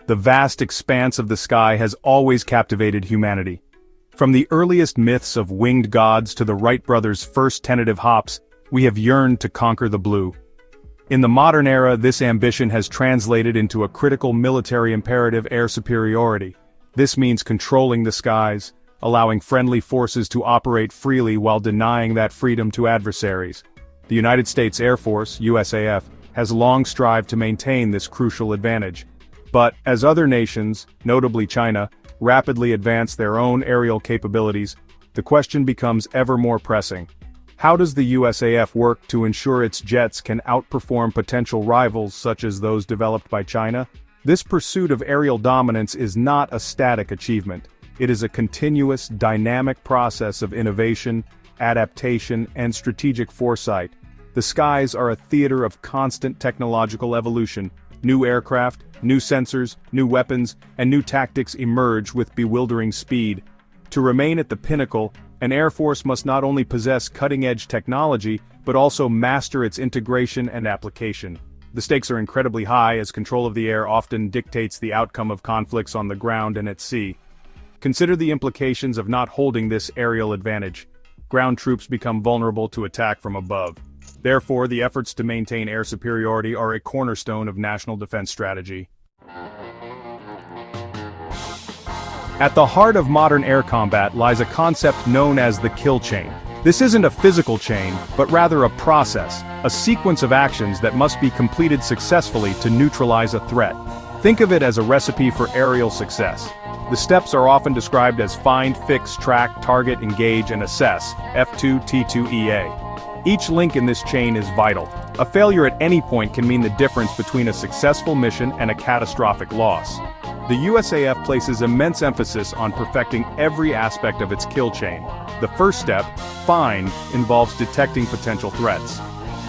The vast expanse of the sky has always captivated humanity. From the earliest myths of winged gods to the Wright brothers' first tentative hops, we have yearned to conquer the blue. In the modern era, this ambition has translated into a critical military imperative: air superiority. This means controlling the skies, allowing friendly forces to operate freely while denying that freedom to adversaries. The United States Air Force, USAF, has long strived to maintain this crucial advantage. But, as other nations, notably China, rapidly advance their own aerial capabilities, the question becomes ever more pressing. How does the USAF work to ensure its jets can outperform potential rivals such as those developed by China? This pursuit of aerial dominance is not a static achievement. It is a continuous, dynamic process of innovation, adaptation, and strategic foresight. The skies are a theater of constant technological evolution. New aircraft, new sensors, new weapons, and new tactics emerge with bewildering speed. To remain at the pinnacle, an Air Force must not only possess cutting-edge technology, but also master its integration and application. The stakes are incredibly high, as control of the air often dictates the outcome of conflicts on the ground and at sea. Consider the implications of not holding this aerial advantage. Ground troops become vulnerable to attack from above. Therefore, the efforts to maintain air superiority are a cornerstone of national defense strategy. At the heart of modern air combat lies a concept known as the kill chain. This isn't a physical chain, but rather a process, a sequence of actions that must be completed successfully to neutralize a threat. Think of it as a recipe for aerial success. The steps are often described as find, fix, track, target, engage, and assess, F2T2EA. Each link in this chain is vital. A failure at any point can mean the difference between a successful mission and a catastrophic loss. The USAF places immense emphasis on perfecting every aspect of its kill chain. The first step, find, involves detecting potential threats.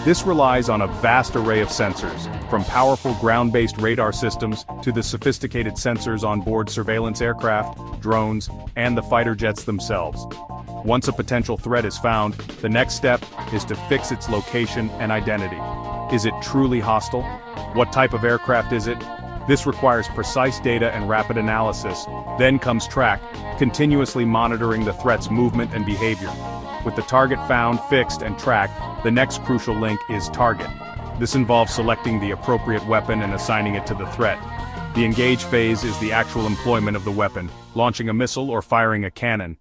This relies on a vast array of sensors, from powerful ground-based radar systems to the sophisticated sensors on board surveillance aircraft, drones, and the fighter jets themselves. Once a potential threat is found, the next step is to fix its location and identity. Is it truly hostile? What type of aircraft is it? This requires precise data and rapid analysis. Then comes track, continuously monitoring the threat's movement and behavior. With the target found, fixed, and tracked, the next crucial link is target. This involves selecting the appropriate weapon and assigning it to the threat. The engage phase is the actual employment of the weapon, launching a missile or firing a cannon.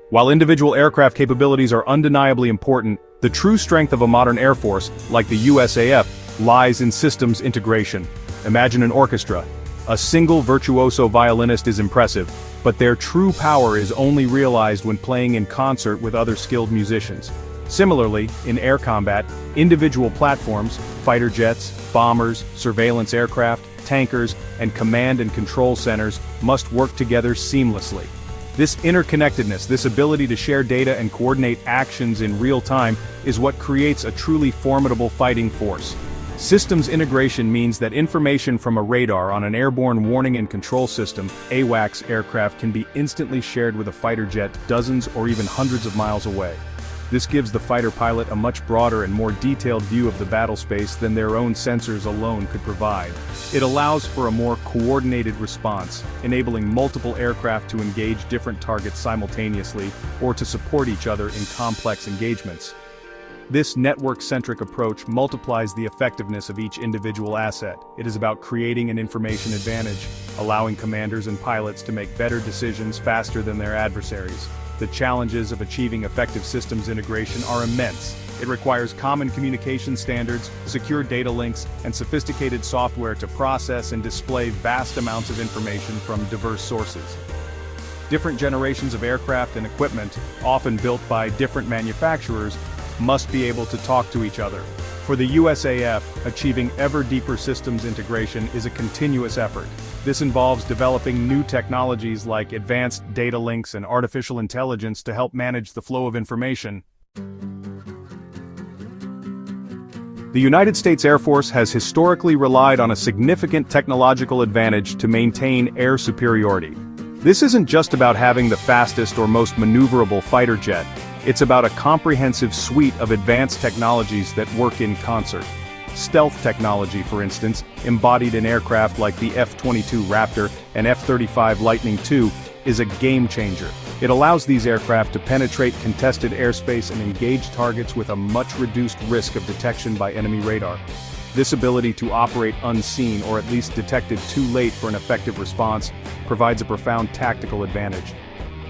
While individual aircraft capabilities are undeniably important, the true strength of a modern Air Force, like the USAF, lies in systems integration. Imagine an orchestra. A single virtuoso violinist is impressive, but their true power is only realized when playing in concert with other skilled musicians. Similarly, in air combat, individual platforms, fighter jets, bombers, surveillance aircraft, tankers, and command and control centers must work together seamlessly. This interconnectedness, this ability to share data and coordinate actions in real time, is what creates a truly formidable fighting force. Systems integration means that information from a radar on an airborne warning and control system, AWACS aircraft, can be instantly shared with a fighter jet dozens or even hundreds of miles away. This gives the fighter pilot a much broader and more detailed view of the battle space than their own sensors alone could provide. It allows for a more coordinated response, enabling multiple aircraft to engage different targets simultaneously or to support each other in complex engagements. This network-centric approach multiplies the effectiveness of each individual asset. It is about creating an information advantage, allowing commanders and pilots to make better decisions faster than their adversaries. The challenges of achieving effective systems integration are immense. It requires common communication standards, secure data links, and sophisticated software to process and display vast amounts of information from diverse sources. Different generations of aircraft and equipment, often built by different manufacturers, must be able to talk to each other. For the USAF, achieving ever deeper systems integration is a continuous effort. This involves developing new technologies like advanced data links and artificial intelligence to help manage the flow of information. The United States Air Force has historically relied on a significant technological advantage to maintain air superiority. This isn't just about having the fastest or most maneuverable fighter jet. It's about a comprehensive suite of advanced technologies that work in concert. Stealth technology, for instance, embodied in aircraft like the F-22 Raptor and F-35 Lightning II, is a game-changer. It allows these aircraft to penetrate contested airspace and engage targets with a much reduced risk of detection by enemy radar. This ability to operate unseen, or at least detected too late for an effective response, provides a profound tactical advantage.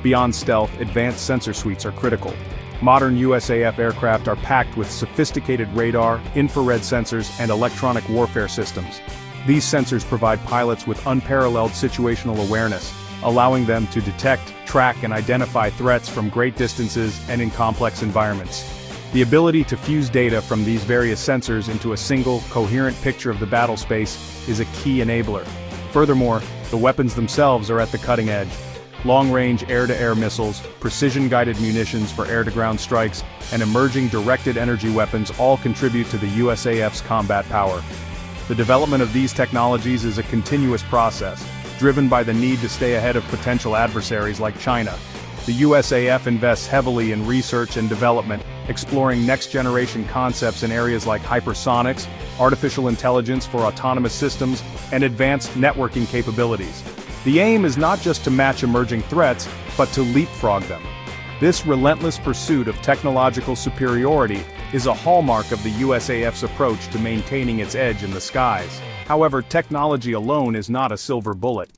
Beyond stealth, advanced sensor suites are critical. Modern USAF aircraft are packed with sophisticated radar, infrared sensors, and electronic warfare systems. These sensors provide pilots with unparalleled situational awareness, allowing them to detect, track, and identify threats from great distances and in complex environments. The ability to fuse data from these various sensors into a single, coherent picture of the battle space is a key enabler. Furthermore, the weapons themselves are at the cutting edge. Long-range air-to-air missiles, precision-guided munitions for air-to-ground strikes, and emerging directed energy weapons all contribute to the USAF's combat power. The development of these technologies is a continuous process, driven by the need to stay ahead of potential adversaries like China. The USAF invests heavily in research and development, exploring next-generation concepts in areas like hypersonics, artificial intelligence for autonomous systems, and advanced networking capabilities. The aim is not just to match emerging threats, but to leapfrog them. This relentless pursuit of technological superiority is a hallmark of the USAF's approach to maintaining its edge in the skies. However, technology alone is not a silver bullet.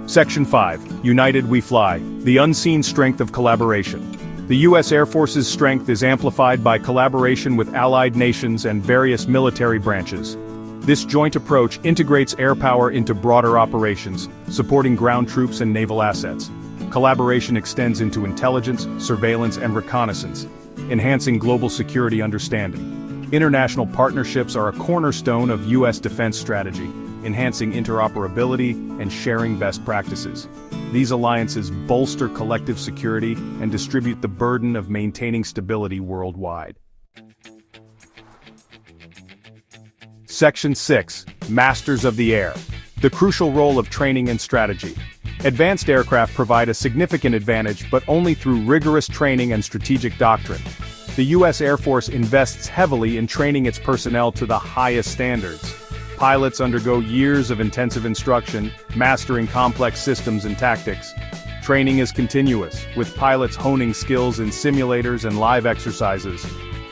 Section 5. United We Fly, the unseen strength of collaboration. The U.S. Air Force's strength is amplified by collaboration with allied nations and various military branches. This joint approach integrates air power into broader operations, supporting ground troops and naval assets. Collaboration extends into intelligence, surveillance, and reconnaissance, enhancing global security understanding. International partnerships are a cornerstone of U.S. defense strategy, enhancing interoperability and sharing best practices. These alliances bolster collective security and distribute the burden of maintaining stability worldwide. Section 6. Masters of the Air. The crucial role of training and strategy. Advanced aircraft provide a significant advantage, but only through rigorous training and strategic doctrine. The U.S. Air Force invests heavily in training its personnel to the highest standards. Pilots undergo years of intensive instruction, mastering complex systems and tactics. Training is continuous, with pilots honing skills in simulators and live exercises.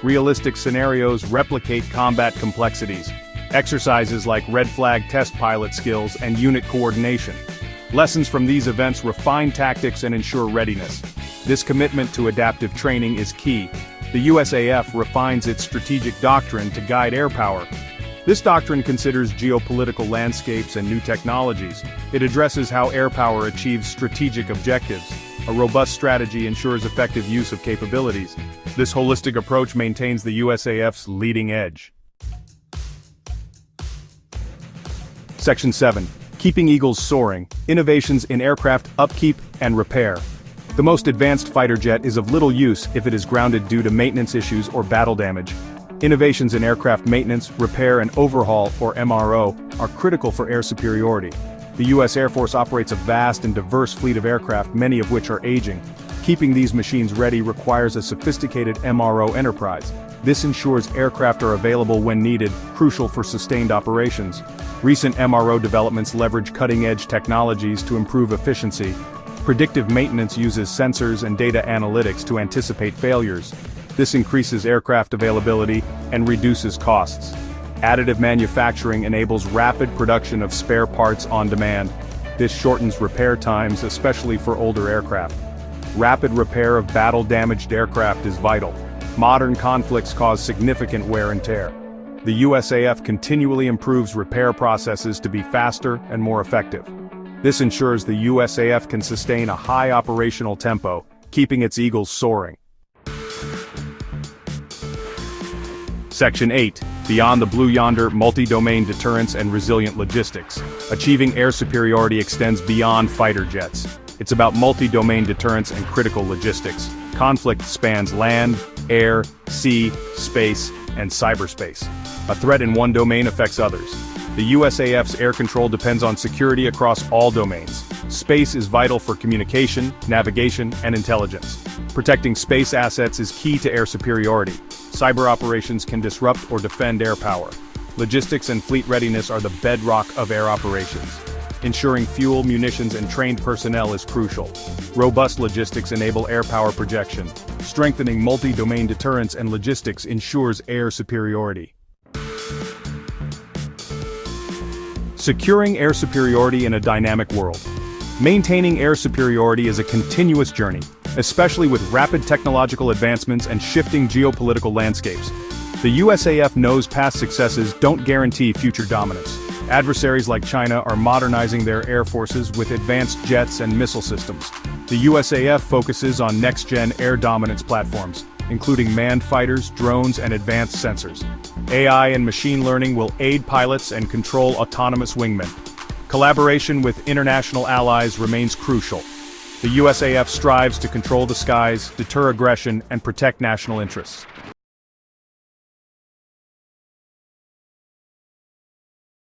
Realistic scenarios replicate combat complexities. Exercises like red flag test pilot skills and unit coordination. Lessons from these events refine tactics and ensure readiness. This commitment to adaptive training is key. The USAF refines its strategic doctrine to guide air power. This doctrine considers geopolitical landscapes and new technologies. It addresses how air power achieves strategic objectives. A robust strategy ensures effective use of capabilities. This holistic approach maintains the USAF's leading edge. Section 7. Keeping Eagles Soaring, Innovations in Aircraft Upkeep and Repair. The most advanced fighter jet is of little use if it is grounded due to maintenance issues or battle damage. Innovations in aircraft maintenance, repair, and overhaul, or MRO, are critical for air superiority. The U.S. Air Force operates a vast and diverse fleet of aircraft, many of which are aging. Keeping these machines ready requires a sophisticated MRO enterprise. This ensures aircraft are available when needed, crucial for sustained operations. Recent MRO developments leverage cutting-edge technologies to improve efficiency. Predictive maintenance uses sensors and data analytics to anticipate failures. This increases aircraft availability and reduces costs. Additive manufacturing enables rapid production of spare parts on demand. This shortens repair times, especially for older aircraft. Rapid repair of battle-damaged aircraft is vital. Modern conflicts cause significant wear and tear. The USAF continually improves repair processes to be faster and more effective. This ensures the USAF can sustain a high operational tempo, keeping its Eagles soaring. Section 8. Beyond the Blue Yonder, Multi-Domain Deterrence and Resilient Logistics. Achieving air superiority extends beyond fighter jets. It's about multi-domain deterrence and critical logistics. Conflict spans land, air, sea, space, and cyberspace. A threat in one domain affects others. The USAF's air control depends on security across all domains. Space is vital for communication, navigation, and intelligence. Protecting space assets is key to air superiority. Cyber operations can disrupt or defend air power. Logistics and fleet readiness are the bedrock of air operations. Ensuring fuel, munitions, and trained personnel is crucial. Robust logistics enable air power projection. Strengthening multi-domain deterrence and logistics ensures air superiority. Securing air superiority in a dynamic world. Maintaining air superiority is a continuous journey, especially with rapid technological advancements and shifting geopolitical landscapes. The USAF knows past successes don't guarantee future dominance. Adversaries like China are modernizing their air forces with advanced jets and missile systems. The USAF focuses on next-gen air dominance platforms, including manned fighters, drones, and advanced sensors. AI and machine learning will aid pilots and control autonomous wingmen. Collaboration with international allies remains crucial. The USAF strives to control the skies, deter aggression, and protect national interests.